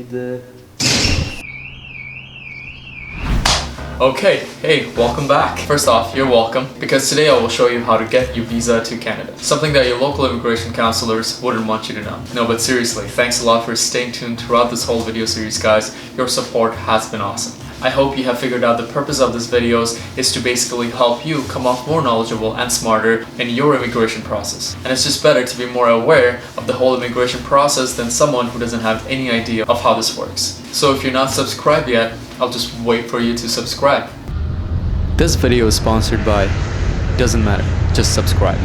the... Okay, hey, welcome back. First off, you're welcome, because today I will show you how to get your visa to Canada. Something that your local immigration counselors wouldn't want you to know. No, but seriously, thanks a lot for staying tuned throughout this whole video series, guys. Your support has been awesome. I hope you have figured out the purpose of these videos is to basically help you come off more knowledgeable and smarter in your immigration process. And it's just better to be more aware of the whole immigration process than someone who doesn't have any idea of how this works. So if you're not subscribed yet, I'll just wait for you to subscribe. This video is sponsored by Doesn't Matter, just subscribe.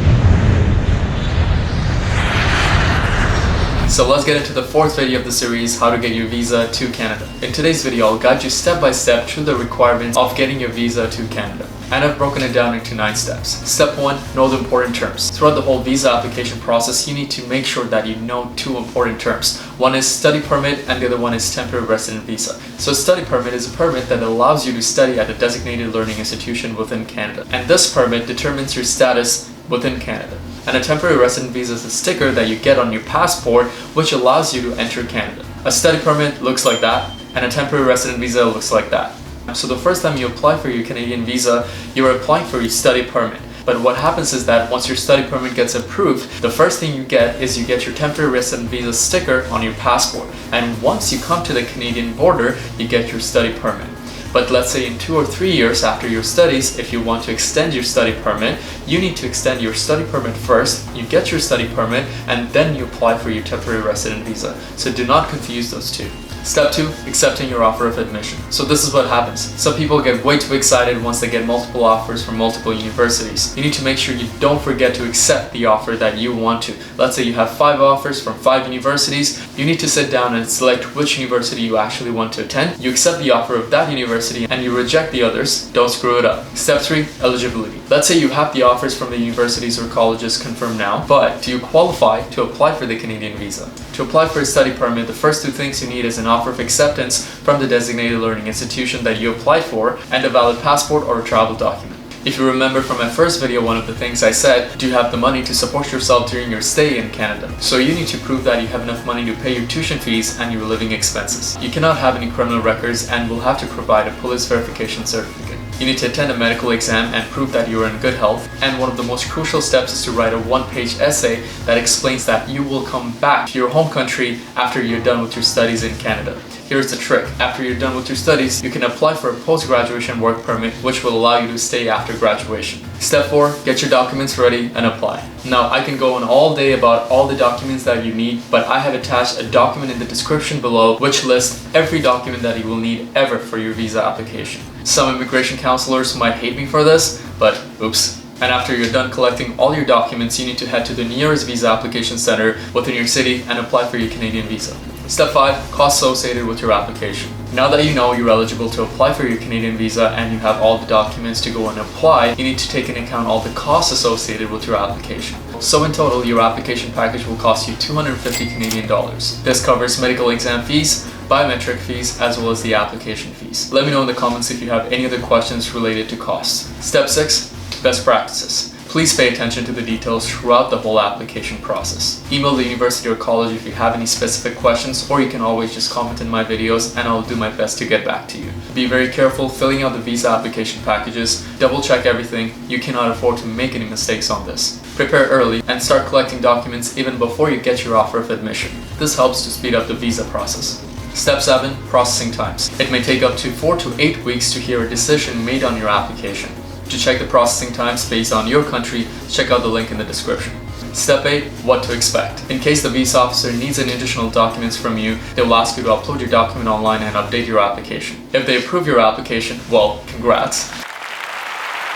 So let's get into the fourth video of the series, how to get your visa to Canada. In today's video, I'll guide you step by step through the requirements of getting your visa to Canada. And I've broken it down into 9 steps. Step 1, know the important terms. Throughout the whole visa application process, you need to make sure that you know 2 important terms. One is study permit and the other one is temporary resident visa. So study permit is a permit that allows you to study at a designated learning institution within Canada. And this permit determines your status within Canada. And a temporary resident visa is a sticker that you get on your passport which allows you to enter Canada. A study permit looks like that, and a temporary resident visa looks like that. So the first time you apply for your Canadian visa, you're applying for your study permit. But what happens is that once your study permit gets approved, the first thing you get is you get your temporary resident visa sticker on your passport. And once you come to the Canadian border, you get your study permit. But let's say in 2 or 3 years after your studies, if you want to extend your study permit, you need to extend your study permit first, you get your study permit, and then you apply for your temporary resident visa. So do not confuse those two. Step 2, accepting your offer of admission. So this is what happens. Some people get way too excited once they get multiple offers from multiple universities. You need to make sure you don't forget to accept the offer that you want to. Let's say you have 5 offers from 5 universities. You need to sit down and select which university you actually want to attend. You accept the offer of that university and you reject the others. Don't screw it up. Step 3, eligibility. Let's say you have the offers from the universities or colleges confirmed now, but do you qualify to apply for the Canadian visa? To apply for a study permit, the first 2 things you need is an offer of acceptance from the designated learning institution that you applied for and a valid passport or a travel document. If you remember from my first video, one of the things I said, do you have the money to support yourself during your stay in Canada? So you need to prove that you have enough money to pay your tuition fees and your living expenses. You cannot have any criminal records and will have to provide a police verification certificate. You need to attend a medical exam and prove that you are in good health. And one of the most crucial steps is to write a 1-page essay that explains that you will come back to your home country after you're done with your studies in Canada. Here's the trick. After you're done with your studies, you can apply for a post-graduation work permit which will allow you to stay after graduation. Step 4, get your documents ready and apply. Now, I can go on all day about all the documents that you need, but I have attached a document in the description below which lists every document that you will need ever for your visa application. Some immigration counselors might hate me for this, but oops. And after you're done collecting all your documents, you need to head to the nearest visa application center within your city and apply for your Canadian visa. Step 5, costs associated with your application. Now that you know you're eligible to apply for your Canadian visa and you have all the documents to go and apply, you need to take into account all the costs associated with your application. So in total, your application package will cost you 250 Canadian dollars. This covers medical exam fees, biometric fees, as well as the application fees. Let me know in the comments if you have any other questions related to costs. Step 6, best practices. Please pay attention to the details throughout the whole application process. Email the university or college if you have any specific questions, or you can always just comment in my videos and I'll do my best to get back to you. Be very careful filling out the visa application packages. Double check everything. You cannot afford to make any mistakes on this. Prepare early and start collecting documents even before you get your offer of admission. This helps to speed up the visa process. Step 7, processing times. It may take up to 4 to 8 weeks to hear a decision made on your application. To check the processing times based on your country, check out the link in the description. Step 8, what to expect. In case the visa officer needs any additional documents from you, they will ask you to upload your document online and update your application. If they approve your application, well, congrats.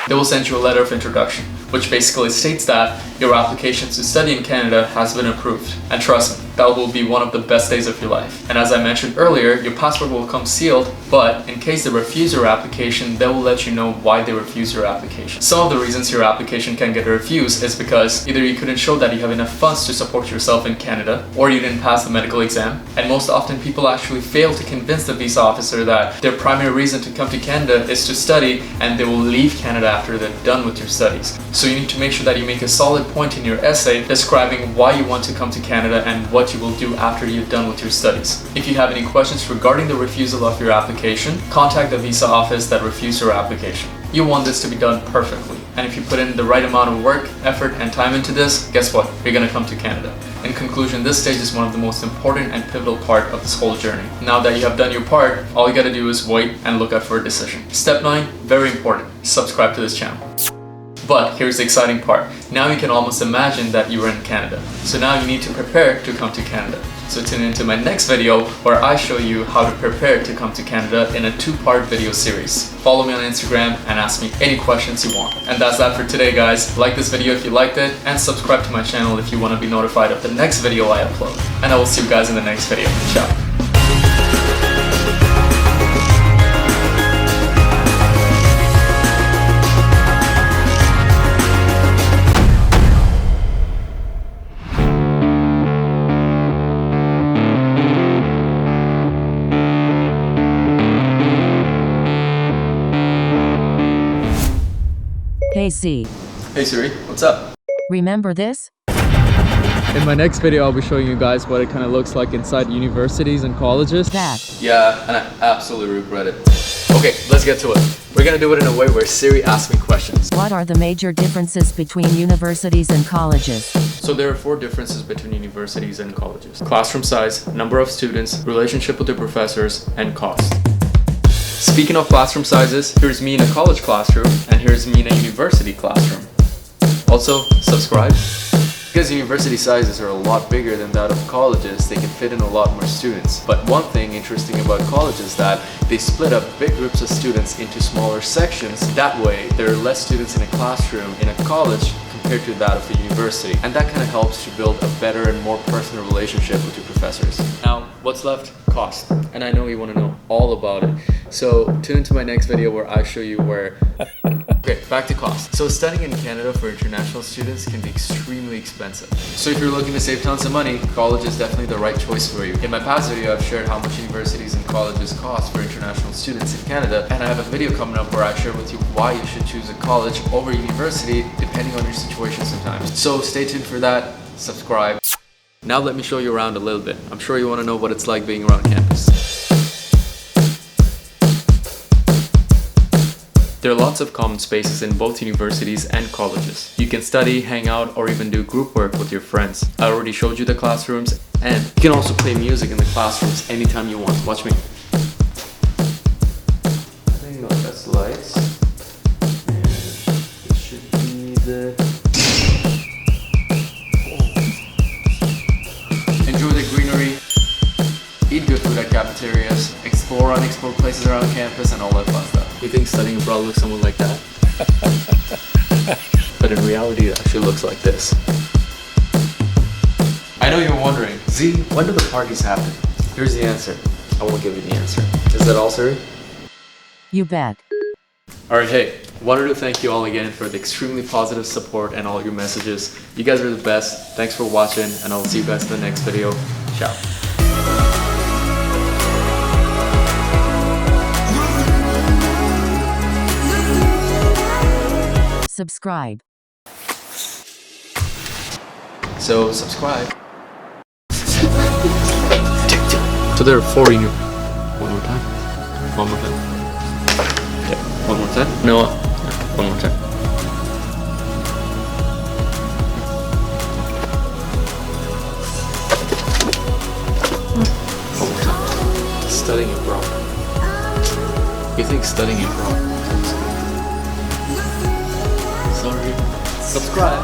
They will send you a letter of introduction, which basically states that your application to study in Canada has been approved. And trust me, that will be one of the best days of your life. And as I mentioned earlier, your passport will come sealed, but in case they refuse your application, they will let you know why they refuse your application. Some of the reasons your application can get refused is because either you couldn't show that you have enough funds to support yourself in Canada, or you didn't pass the medical exam. And most often people actually fail to convince the visa officer that their primary reason to come to Canada is to study, and they will leave Canada after they're done with your studies. So you need to make sure that you make a solid point in your essay describing why you want to come to Canada and what you will do after you're done with your studies. If you have any questions regarding the refusal of your application, contact the visa office that refused your application. You want this to be done perfectly, and if you put in the right amount of work, effort, and time into this, guess what? You're gonna come to Canada. In conclusion, this stage is one of the most important and pivotal part of this whole journey. Now that you have done your part, all you gotta do is wait and look out for a decision. Step 9, very important, subscribe to this channel. But here's the exciting part. Now you can almost imagine that you are in Canada. So now you need to prepare to come to Canada. So tune into my next video where I show you how to prepare to come to Canada in a 2-part video series. Follow me on Instagram and ask me any questions you want. And that's that for today, guys. Like this video if you liked it, and subscribe to my channel if you want to be notified of the next video I upload. And I will see you guys in the next video. Ciao. Hey C. Hey Siri, what's up? Remember this? In my next video, I'll be showing you guys what it kind of looks like inside universities and colleges. Yeah, and I absolutely regret it. Okay, let's get to it. We're gonna do it in a way where Siri asks me questions. What are the major differences between universities and colleges? So there are 4 differences between universities and colleges. Classroom size, number of students, relationship with the professors, and cost. Speaking of classroom sizes, here's me in a college classroom, and here's me in a university classroom. Also, subscribe. Because university sizes are a lot bigger than that of colleges, they can fit in a lot more students. But one thing interesting about college is that they split up big groups of students into smaller sections. That way, there are less students in a classroom in a college compared to that of a university. And that kind of helps to build a better and more personal relationship with your professors. Now, what's left? Cost. And I know you want to know all about it. So tune into my next video where I show you where... Okay, back to cost. So studying in Canada for international students can be extremely expensive. So if you're looking to save tons of money, college is definitely the right choice for you. In my past video, I've shared how much universities and colleges cost for international students in Canada, and I have a video coming up where I share with you why you should choose a college over university depending on your situation sometimes. So stay tuned for that, subscribe. Now let me show you around a little bit. I'm sure you want to know what it's like being around campus. There are lots of common spaces in both universities and colleges. You can study, hang out, or even do group work with your friends. I already showed you the classrooms, and you can also play music in the classrooms anytime you want. Watch me. I think that's lights. And it should be the... Enjoy the greenery, eat good food at cafeterias, explore unexplored places around campus, and all that fun stuff. You think studying abroad looks somewhat like that? But in reality, it actually looks like this. I know you're wondering, Z, when do the parties happen? Here's the answer. I won't give you the answer. Is that all, Siri? You bet. Alright, hey, wanted to thank you all again for the extremely positive support and all your messages. You guys are the best. Thanks for watching, and I'll see you guys in the next video. Ciao. Subscribe. So, subscribe. So there are 4 in you. One more time. One more time. Yeah. One more time. No. Yeah. One more time. One more time. Studying abroad. You think studying abroad? Sorry. Subscribe.